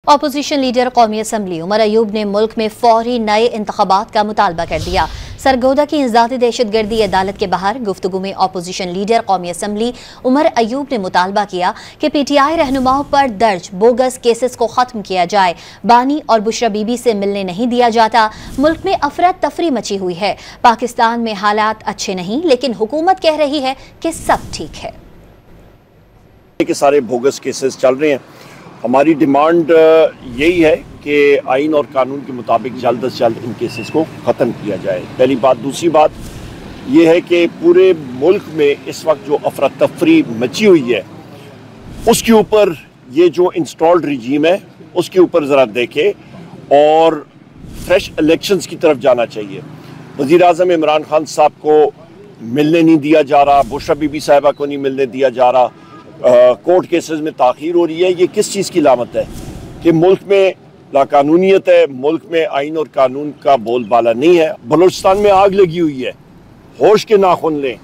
Opposition leader कौमी assembly Umar Ayub ने मुल्क में फौरी नए इंतखाबात का मुतालबा कर दिया। सरगोदा की इंसदादी दहशतगर्दी अदालत के बाहर गुफ्तगू में अपोजिशन लीडर कौमी असम्बली उमर अयूब ने मुतालबा किया कि PTI रहनुमाओं पर दर्ज बोगस केसेस को खत्म किया जाए। बानी और बुशरा बीबी से मिलने नहीं दिया जाता। मुल्क में अफरा तफरी मची हुई है। पाकिस्तान में हालात अच्छे नहीं, लेकिन हुकूमत कह रही है कि सब ठीक है। के सारे बोगस केसेस चल रहे हैं। हमारी डिमांड यही है कि आइन और कानून के मुताबिक जल्द से जल्द इन केसेस को ख़त्म किया जाए। पहली बात। दूसरी बात ये है कि पूरे मुल्क में इस वक्त जो अफरा तफरी मची हुई है, उसके ऊपर ये जो इंस्टॉल्ड रिजीम है उसके ऊपर ज़रा देखें और फ्रेश इलेक्शंस की तरफ जाना चाहिए। वज़ीर आज़म इमरान खान साहब को मिलने नहीं दिया जा रहा, बुशरा बीबी साहिबा को नहीं मिलने दिया जा रहा, कोर्ट केसेस में ताख़ीर हो रही है। ये किस चीज़ की लामत है कि मुल्क में लाकानूनियत है, मुल्क में आइन और कानून का बोलबाला नहीं है। बलूचिस्तान में आग लगी हुई है, होश के नाखून लें।